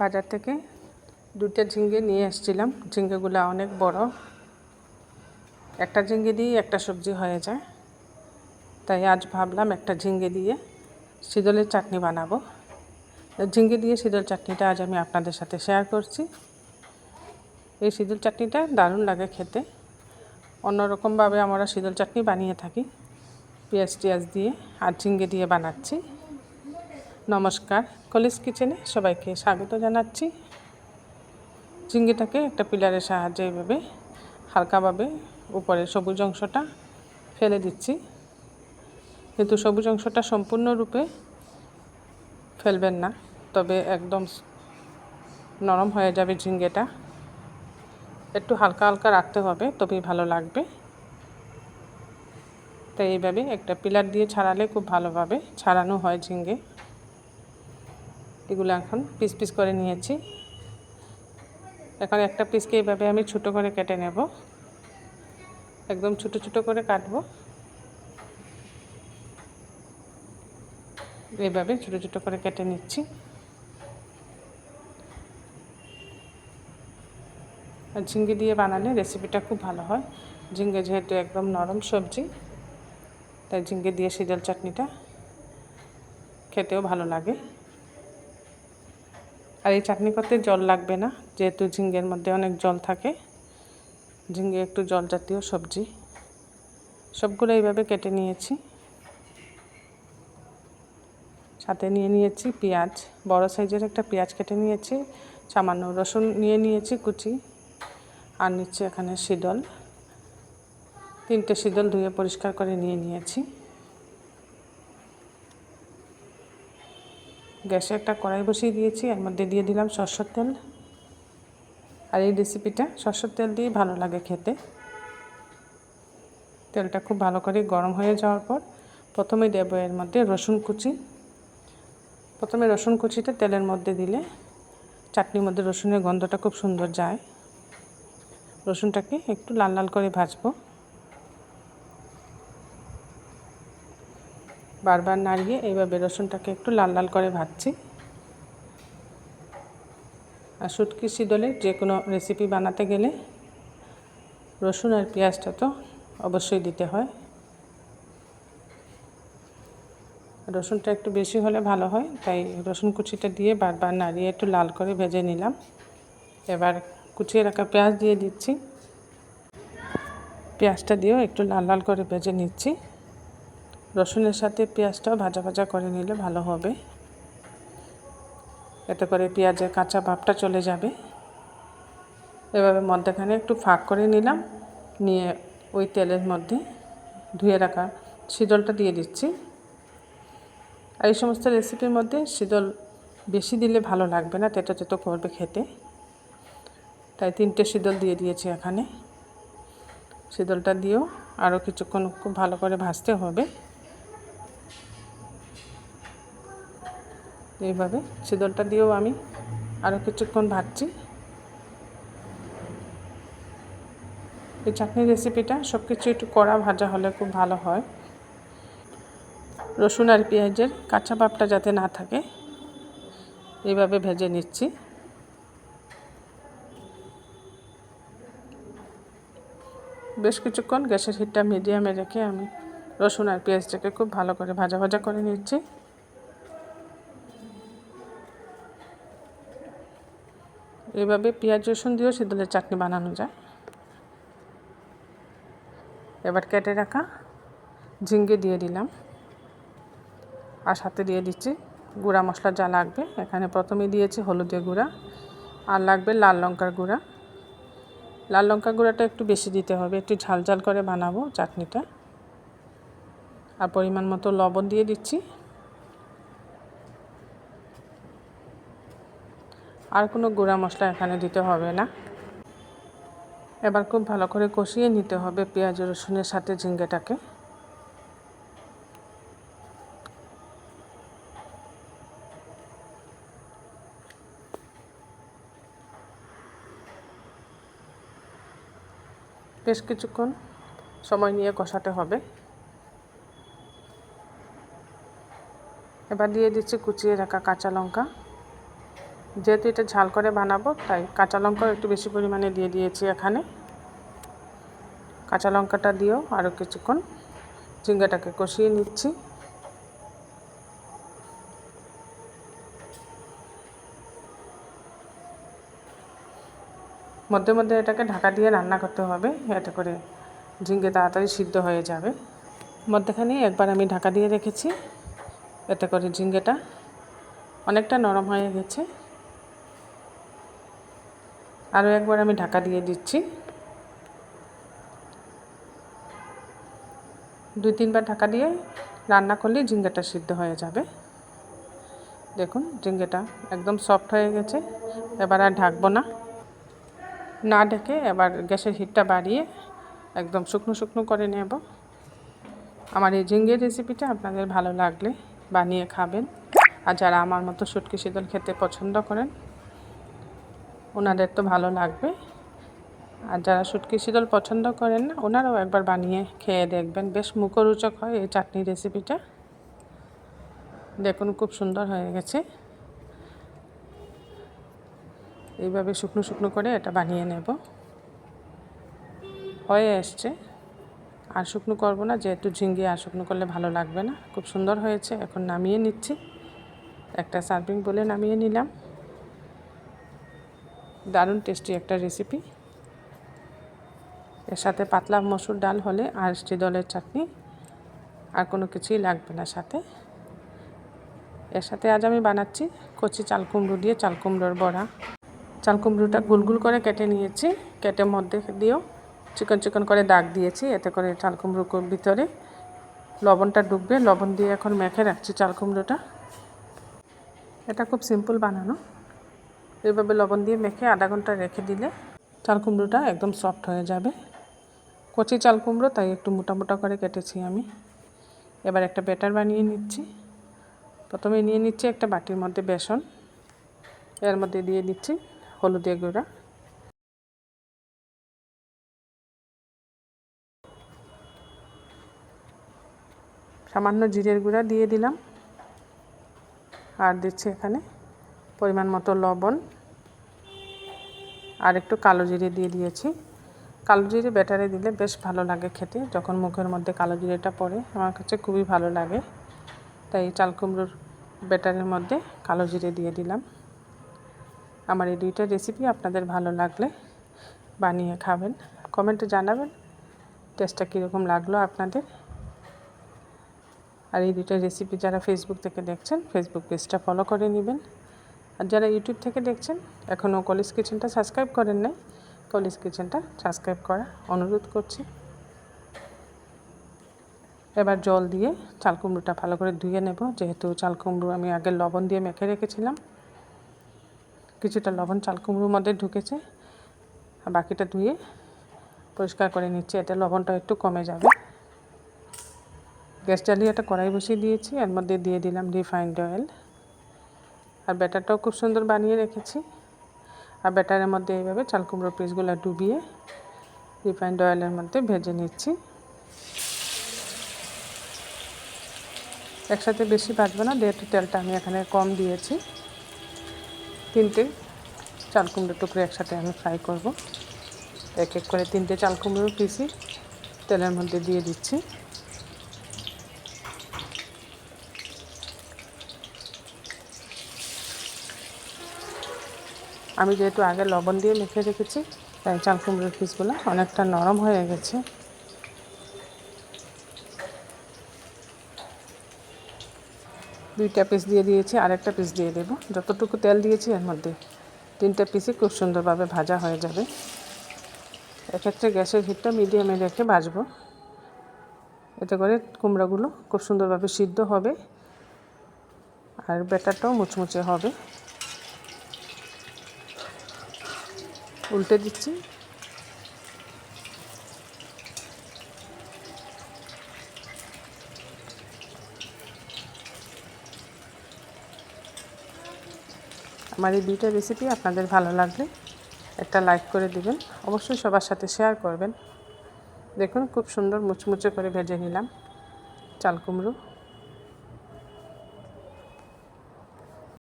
বাজার থেকে দুটো ঝিঙে নিয়ে এসেছিলাম। ঝিঙেগুলো অনেক বড়, একটা ঝিঙে দিয়ে একটা সবজি হয়ে যায়। তাই আজ ভাবলাম একটা ঝিঙে দিয়ে শীতলের চাটনি বানাবো। ঝিঙে দিয়ে শীতল চাটনিটা আজ আমি আপনাদের সাথে শেয়ার করছি। এই শীতল চাটনিটা দারুণ লাগে খেতে। অন্যরকমভাবে আমরা শীতল চাটনি বানিয়ে থাকি পেঁয়াজ টিয়াজ দিয়ে, আর ঝিঙে দিয়ে বানাচ্ছি। নমস্কার, কলিস কিচেনে সবাইকে স্বাগত জানাচ্ছি। ঝিঙেটাকে একটা পিলারের সাহায্যে এইভাবে হালকাভাবে উপরে সবুজ অংশটা ফেলে দিচ্ছি, কিন্তু সবুজ অংশটা সম্পূর্ণরূপে ফেলবেন না, তবে একদম নরম হয়ে যাবে ঝিঙেটা। একটু হালকা হালকা রাখতে হবে, তবেই ভালো লাগবে। তাই এইভাবে একটা পিলার দিয়ে ছাড়ালে খুব ভালোভাবে ছাড়ানো হয় ঝিঙে। এগুলো এখন পিস পিস করে নিয়েছি। এখন একটা পিসকে এইভাবে আমি ছোটো করে কেটে নেব, একদম ছোটো ছোটো করে কাটবো। এইভাবে ছোটো ছোটো করে কেটে নিচ্ছি। আর ঝিঙে দিয়ে বানালে রেসিপিটা খুব ভালো হয়। ঝিঙে যেহেতু একদম নরম সবজি, তাই ঝিঙে দিয়ে শীতল চাটনিটা খেতেও ভালো লাগে। আর এই চাটনি করতে জল লাগবে না, যেহেতু ঝিঙের মধ্যে অনেক জল থাকে। ঝিঙে একটু জল জাতীয় সবজি। সবগুলো এইভাবে কেটে নিয়েছি। সাথে নিয়ে নিয়েছি পেঁয়াজ, বড় সাইজের একটা পেঁয়াজ কেটে নিয়েছি। সামান্য রসুন নিয়ে নিয়েছি কুচি, আর নিচ্ছি এখানে শীতল। 3টে শীতল ধুয়ে পরিষ্কার করে নিয়ে নিয়েছি। গ্যাসে একটা কড়াই বসিয়ে দিয়েছি, এর মধ্যে দিয়ে দিলাম সরষের তেল। আর এই রেসিপিটা সরষের তেল দিয়ে ভালো লাগে খেতে। তেলটা খুব ভালো করে গরম হয়ে যাওয়ার পর প্রথমে দেবো এর মধ্যে রসুন কুচি। প্রথমে রসুন কুচিটা তেলের মধ্যে দিলে চাটনির মধ্যে রসুনের গন্ধটা খুব সুন্দর যায়। রসুনটাকে একটু লাল লাল করে ভাজবো, বারবার নাড়িয়ে এইভাবে রসুনটাকে একটু লাল লাল করে ভাজছি। আর শুটকি শীতলের যে কোনো রেসিপি বানাতে গেলে রসুন আর পেঁয়াজটা তো অবশ্যই দিতে হয়। রসুনটা একটু বেশি হলে ভালো হয়, তাই রসুন কুচিটা দিয়ে বারবার নাড়িয়ে একটু লাল করে ভেজে নিলাম। এবার কুচিয়ে রাখা পেঁয়াজ দিয়ে দিচ্ছি। পেঁয়াজটা দিয়েও একটু লাল লাল করে ভেজে নিচ্ছি। রসুনের সাথে পেঁয়াজটাও ভাজা ভাজা করে নিলে ভালো হবে, এতে করে পেঁয়াজের কাঁচা ভাবটা চলে যাবে। এভাবে মধ্যখানে একটু ফাঁক করে নিলাম, নিয়ে ওই তেলের মধ্যে ধুয়ে রাখা শীতলটা দিয়ে দিচ্ছি। আর এই সমস্ত রেসিপির মধ্যে শীতল বেশি দিলে ভালো লাগবে না, তেতো তেতো করবে খেতে। তাই 3টে শীতল দিয়ে দিয়েছি এখানে। শীতলটা দিয়েও আরও কিছুক্ষণ খুব ভালো করে ভাজতে হবে। এইভাবে শীতলটা দিয়েও আমি আরও কিছুক্ষণ ভাজছি। এই চাটনি রেসিপিটা সব কিছু একটু কড়া ভাজা হলে খুব ভালো হয়। রসুন আর পেঁয়াজের কাঁচা ভাবটা যাতে না থাকে, এইভাবে ভেজে নিচ্ছি। বেশ কিছুক্ষণ গ্যাসের হিটটা মিডিয়ামে রেখে আমি রসুন আর পেঁয়াজটাকে খুব ভালো করে ভাজা ভাজা করে নিচ্ছি। এইভাবে পেঁয়াজ রসুন দিয়েও শীতলের চাটনি বানানো যায়। এবার কেটে রাখা ঝিঙে দিয়ে দিলাম, আর সাথে দিয়ে দিচ্ছি গুঁড়া মশলা যা লাগবে। এখানে প্রথমে দিয়েছি হলুদের গুঁড়া, আর লাগবে লাল লঙ্কার গুঁড়া। লাল লঙ্কার গুঁড়াটা একটু বেশি দিতে হবে, একটু ঝাল ঝাল করে বানাবো চাটনিটা। আর পরিমাণ মতো লবণ দিয়ে দিচ্ছি। আর কোনো গুঁড়া মশলা এখানে দিতে হবে না। এবার খুব ভালো করে কষিয়ে নিতে হবে পেঁয়াজ রসুনের সাথে ঝিঙেটাকে। বেশ কিছুক্ষণ সময় নিয়ে কষাতে হবে। এবার দিয়ে দিচ্ছি কুচিয়ে রাখা কাঁচা লঙ্কা, যেহেতু এটা ঝাল করে বানাবো তাই কাঁচা লঙ্কা একটু বেশি পরিমাণে দিয়ে দিয়েছি এখানে। কাঁচা লঙ্কাটা দিয়েও আরও কিছুক্ষণ ঝিঙ্গাটাকে কষিয়ে নিচ্ছি। মধ্যে মধ্যে এটাকে ঢাকা দিয়ে রান্না করতে হবে, এতে করে ঝিঙ্গে তাড়াতাড়ি সিদ্ধ হয়ে যাবে। মধ্যখানে একবার আমি ঢাকা দিয়ে রেখেছি, এতে করে ঝিঙ্গেটা অনেকটা নরম হয়ে গেছে। আরও একবার আমি ঢাকা দিয়ে দিচ্ছি। 2-3 বার ঢাকা দিয়ে রান্না করলে ঝিঙ্গাটা সিদ্ধ হয়ে যাবে। দেখুন ঝিঙ্গাটা একদম সফট হয়ে গেছে। এবার আর ঢাকবো না, না ঢেকে এবার গ্যাসের হিটটা বাড়িয়ে একদম শুকনো শুকনো করে নেব। আমার এই ঝিঙ্গের রেসিপিটা আপনাদের ভালো লাগলে বানিয়ে খাবেন। আর যারা আমার মতো শুটকি শীতল খেতে পছন্দ করেন ওনাদের তো ভালো লাগবে। আর যারা শুটকি শীতল পছন্দ করেন না ওনারাও একবার বানিয়ে খেয়ে দেখবেন, বেশ মুখরোচক হয় এই চাটনি রেসিপিটা। দেখুন খুব সুন্দর হয়ে গেছে। এইভাবে শুকনো শুকনো করে এটা বানিয়ে নেব। হয়ে এসছে, আর শুকনো করবো না, যেহেতু ঝিঙ্গে আর শুকনো করলে ভালো লাগবে না। খুব সুন্দর হয়েছে। এখন নামিয়ে নিচ্ছি, একটা সার্ভিং বলে নামিয়ে নিলাম। দারুণ টেস্টি একটা রেসিপি। এর সাথে পাতলা মসুর ডাল হলে আর শীতলের চাটনি আর কোনো কিছুই লাগবে না সাথে। এর সাথে আজ আমি বানাচ্ছি কচি চাল কুমড়ো দিয়ে চাল কুমড়োর বড়া। চাল কুমড়োটা গোল গোল করে কেটে নিয়েছি, কেটে মধ্যে দিয়েও চিকন চিকন করে দাগ দিয়েছি, এতে করে চাল কুমড়োর ভিতরে লবণটা ঢুকবে। লবণ দিয়ে এখন মেখে রাখছি চাল কুমড়োটা। এটা খুব সিম্পল বানানো। এইভাবে লবণ দিয়ে মেখে আধা ঘন্টা রেখে দিলে চাল কুমড়োটা একদম সফট হয়ে যাবে। কচি চাল কুমড়ো তাই একটু মোটা মোটা করে কেটেছি আমি। এবার একটা ব্যাটার বানিয়ে নিচ্ছি। প্রথমে নিয়ে নিচ্ছি একটা বাটির মধ্যে বেসন, এর মধ্যে দিয়ে দিচ্ছি হলুদের গুঁড়া, সামান্য জিরের গুঁড়া দিয়ে দিলাম, আর দিচ্ছি এখানে পরিমাণ মতো লবণ, আর একটু কালো জিরে দিয়ে দিয়েছি। কালো জিরে ব্যাটারে দিলে বেশ ভালো লাগে খেতে, যখন মুখের মধ্যে কালো জিরেটা পড়ে আমার কাছে খুবই ভালো লাগে। তাই চাল কুমড়োর ব্যাটারের মধ্যে কালো জিরে দিয়ে দিলাম। আমার এই দুইটা রেসিপি আপনাদের ভালো লাগলে বানিয়ে খাবেন, কমেন্টে জানাবেন টেস্টটা কীরকম লাগলো আপনাদের। আর এই দুইটা রেসিপি যারা ফেসবুক থেকে দেখছেন ফেসবুক পেজটা ফলো করে নেবেন। আর যারা ইউটিউব থেকে দেখছেন এখনও কলিজ কিচেনটা সাবস্ক্রাইব করেন নাই, কলিজ কিচেনটা সাবস্ক্রাইব করা অনুরোধ করছি। এবার জল দিয়ে চাল কুমড়োটা ভালো করে ধুয়ে নেব, যেহেতু চাল কুমড়ো আমি আগে লবণ দিয়ে মেখে রেখেছিলাম। কিছুটা লবণ চাল কুমড়োর মধ্যে ঢুকেছে, আর বাকিটা ধুয়ে পরিষ্কার করে নিচ্ছি, এতে লবণটা একটু কমে যাবে। গ্যাস জ্বালিয়ে একটা কড়াই বসিয়ে দিয়েছি, এর মধ্যে দিয়ে দিলাম রিফাইন্ড অয়েল। আর ব্যাটারটাও খুব সুন্দর বানিয়ে রেখেছি। আর ব্যাটারের মধ্যে এইভাবে চাল কুমড়োর পিসগুলো ডুবিয়ে রিফাইন্ড অয়েলের মধ্যে ভেজে নিচ্ছি। একসাথে বেশি ভাজবো না, যেহেতু তেলটা আমি এখানে কম দিয়েছি। 3টে চাল কুমড়োর টুকরো একসাথে আমি ফ্রাই করব। এক এক করে 3টে চাল কুমড়োর পিসই তেলের মধ্যে দিয়ে দিচ্ছি। আমি যেহেতু আগে লবণ দিয়ে মেখে রেখেছি তাই চাল কুমড়োর পিসগুলো অনেকটা নরম হয়ে গেছে। দুইটা পিস দিয়ে দিয়েছি, আরেকটা পিস দিয়ে দেব। যতটুকু তেল দিয়েছি এর মধ্যে 3টে পিসই খুব সুন্দরভাবে ভাজা হয়ে যাবে। এক্ষেত্রে গ্যাসের হিটটা মিডিয়ামে রেখে ভাজবো, এতে করে কুমড়োগুলো খুব সুন্দরভাবে সিদ্ধ হবে আর ব্যাটারটাও মুচমুচে হবে। উল্টে দিচ্ছি। আমার এই দুইটা রেসিপি আপনাদের ভালো লাগলে একটা লাইক করে দিবেন, অবশ্যই সবার সাথে শেয়ার করবেন। দেখুন খুব সুন্দর মুচমুচে করে ভেজে নিলাম চাল কুমড়ো।